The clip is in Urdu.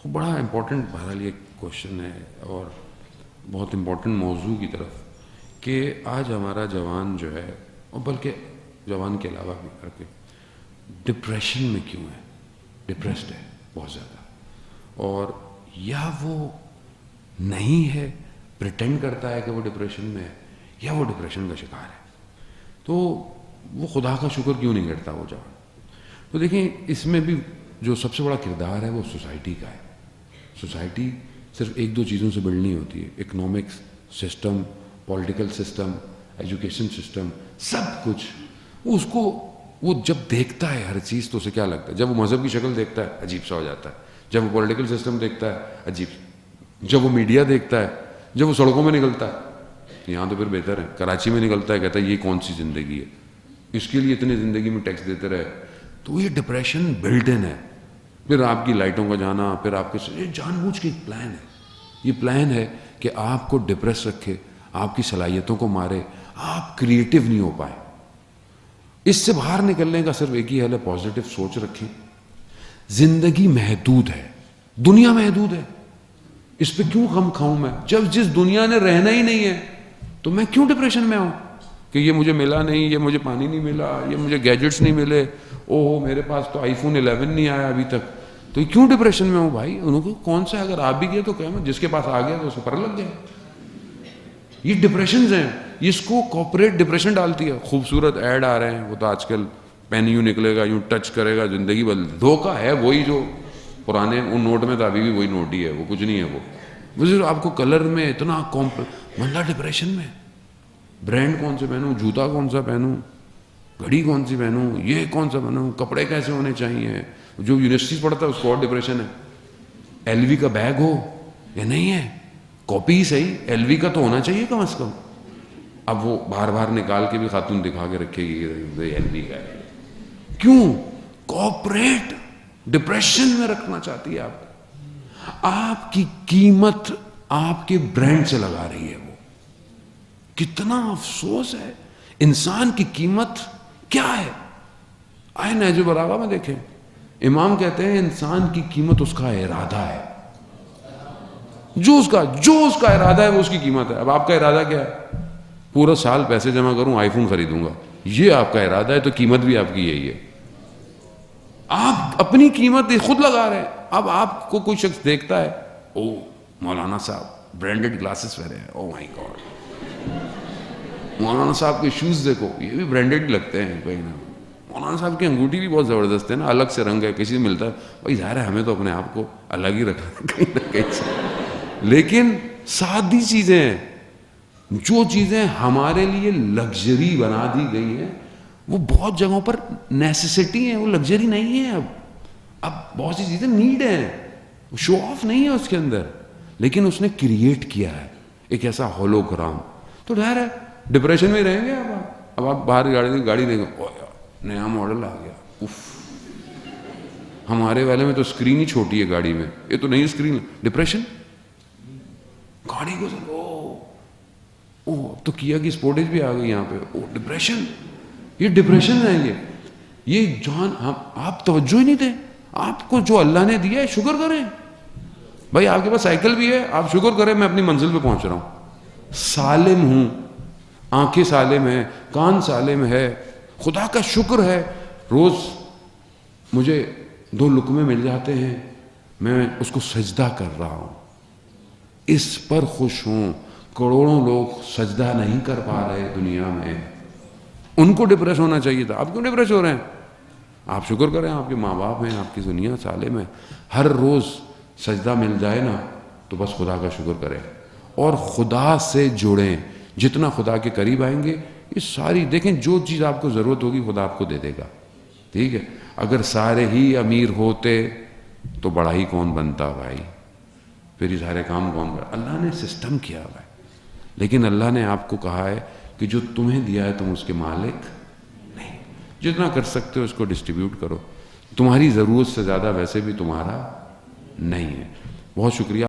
بڑا امپورٹنٹ بہرحال یہ کوشچن ہے اور بہت امپورٹنٹ موضوع کی طرف کہ آج ہمارا جوان جو ہے، اور بلکہ جوان کے علاوہ بھی کر کے ڈپریشن میں کیوں ہے، ڈپریسڈ ہے بہت زیادہ، اور یا وہ نہیں ہے، پریٹینڈ کرتا ہے کہ وہ ڈپریشن میں ہے، یا وہ ڈپریشن کا شکار ہے، تو وہ خدا کا شکر کیوں نہیں کرتا وہ جوان؟ تو دیکھیں اس میں بھی جو سب سے بڑا کردار ہے وہ سوسائٹی کا ہے۔ سوسائٹی صرف ایک دو چیزوں سے بلڈ نہیں ہوتی ہے، economics system, political system, education system, سب کچھ اس کو وہ جب دیکھتا ہے ہر چیز تو اسے کیا لگتا ہے؟ جب وہ مذہب کی شکل دیکھتا ہے عجیب سا ہو جاتا ہے، جب وہ پولیٹیکل سسٹم دیکھتا ہے عجیب، جب وہ میڈیا دیکھتا ہے، جب وہ سڑکوں میں نکلتا ہے، یہاں تو پھر بہتر ہے، کراچی میں نکلتا ہے کہتا ہے یہ کون سی زندگی ہے، اس کے لیے اتنے زندگی میں ٹیکس دیتے رہے، تو یہ ڈپریشن بلٹ ان ہے۔ پھر آپ کی لائٹوں کا جانا، پھر آپ کے یہ جان بوجھ کے ایک پلان ہے، یہ پلان ہے کہ آپ کو ڈپریس رکھے، آپ کی صلاحیتوں کو مارے، آپ کریٹیو نہیں ہو پائے۔ اس سے باہر نکلنے کا صرف ایک ہی حل ہے، پازیٹیو سوچ رکھیں۔ زندگی محدود ہے، دنیا محدود ہے، اس پہ کیوں غم کھاؤں میں؟ جب جس دنیا نے رہنا ہی نہیں ہے تو میں کیوں ڈپریشن میں آؤں کہ یہ مجھے ملا نہیں، یہ مجھے پانی نہیں ملا، یہ مجھے گیجٹس نہیں ملے، اوہ میرے پاس تو آئی فون 11 نہیں آیا ابھی تک، تو کیوں ڈپریشن میں ہوں بھائی؟ انہوں کو کون سا، اگر آپ بھی گئے تو کیا، جس کے پاس آ گیا تو اسے پر لگ گیا۔ یہ ڈپریشنز ہیں، اس کو کارپوریٹ ڈپریشن ڈالتی ہے۔ خوبصورت ایڈ آ رہے ہیں، وہ تو آج کل پین یوں نکلے گا، یوں ٹچ کرے گا، زندگی بدل، دھوکہ ہے وہی جو پرانے ان نوٹ میں تھا، ابھی بھی وہی نوٹ ہی ہے، وہ کچھ نہیں ہے۔ وہ صرف آپ کو کلر میں اتنا بندہ ڈپریشن میں، برانڈ کون سے پہنوں، جوتا کون سا پہنوں، گھڑی کون سی پہنوں، یہ کون سا پہنوں، کپڑے کیسے ہونے چاہیے۔ جو یونیورسٹی پڑھتا ہے اس کو اور ڈپریشن ہے، ایل وی کا بیگ ہو یا نہیں ہے، کاپی ہی صحیح، ایل وی کا تو ہونا چاہیے کم از کم۔ اب وہ باہر باہر نکال کے بھی خاتون دکھا کے رکھے گی ایل وی کا ہے۔ کیوں؟ کارپوریٹ ڈپریشن میں رکھنا چاہتی ہے آپ کی قیمت آپ کے برانڈ سے لگا رہی ہے۔ وہ کتنا افسوس ہے، انسان کی قیمت کیا ہے؟ آئے نہج البلاغہ میں دیکھیں، امام کہتے ہیں انسان کی قیمت اس کا ارادہ ہے، جو اس کا ارادہ ہے وہ اس کی قیمت ہے۔ اب آپ کا ارادہ کیا ہے؟ پورا سال پیسے جمع کروں، آئی فون خریدوں گا، یہ آپ کا ارادہ ہے، تو قیمت بھی آپ کی یہی ہے۔ آپ اپنی قیمت خود لگا رہے ہیں۔ اب آپ کو کوئی شخص دیکھتا ہے، او مولانا صاحب برانڈڈ گلاسز پہنے ہیں، او مائی گاڈ، مولانا صاحب کے شوز دیکھو، یہ بھی برانڈڈ لگتے ہیں کہیں نہ۔ مولانا صاحب کی انگوٹھی بھی بہت زبردست ہے نا، الگ سے رنگ ہے، کسی سے ملتا ہے بھائی، ظاہر ہے ہمیں تو اپنے آپ کو الگ ہی رکھنا کہیں نہ کہیں سے، لیکن سادی چیزیں ہیں، جو چیزیں ہمارے لیے لگژری بنا دی گئی ہیں وہ بہت جگہوں پر نیسیسٹی ہیں، وہ لگژری نہیں ہے۔ اب بہت سی چیزیں نیڈ ہیں، شو آف نہیں ہے اس کے اندر، لیکن اس نے کریٹ کیا ہے ایک ایسا ہولوگرام، تو ظاہر ہے ڈپریشن میں رہیں گے۔ اب آپ باہر گاڑی دیکھو، نیا ماڈل آ گیا، اف، ہمارے والے میں تو اسکرین ہی چھوٹی ہے گاڑی میں، یہ تو نئی اسکرین، ڈپریشن۔ گاڑی کو تو کیا کی سپورٹیج بھی آ گئی یہاں پہ، ڈپریشن، یہ ڈپریشن ہے۔ یہ جان آپ توجہ ہی نہیں دیں، آپ کو جو اللہ نے دیا ہے شکر کریں۔ بھائی آپ کے پاس سائیکل بھی ہے، آپ شکر کریں میں اپنی منزل پہ پہنچ رہا ہوں، سالم ہوں، آنکھیں سالم ہیں، کان سالم ہے، خدا کا شکر ہے، روز مجھے 2 لقمے مل جاتے ہیں، میں اس کو سجدہ کر رہا ہوں، اس پر خوش ہوں۔ کروڑوں لوگ سجدہ نہیں کر پا رہے دنیا میں، ان کو ڈپریس ہونا چاہیے تھا، آپ کیوں ڈپریس ہو رہے ہیں؟ آپ شکر کریں، آپ کے ماں باپ ہیں، آپ کی دنیا سالم ہے، ہر روز سجدہ مل جائے نا تو بس خدا کا شکر کریں، اور خدا سے جڑیں، جتنا خدا کے قریب آئیں گے یہ ساری، دیکھیں جو چیز آپ کو ضرورت ہوگی خدا آپ کو دے دے گا، ٹھیک ہے؟ اگر سارے ہی امیر ہوتے تو بڑا ہی کون بنتا بھائی، پھر یہ سارے کام کون کرتا؟ اللہ نے سسٹم کیا ہوا ہے، لیکن اللہ نے آپ کو کہا ہے کہ جو تمہیں دیا ہے تم اس کے مالک نہیں، جتنا کر سکتے ہو اس کو ڈسٹریبیوٹ کرو، تمہاری ضرورت سے زیادہ ویسے بھی تمہارا نہیں ہے۔ بہت شکریہ۔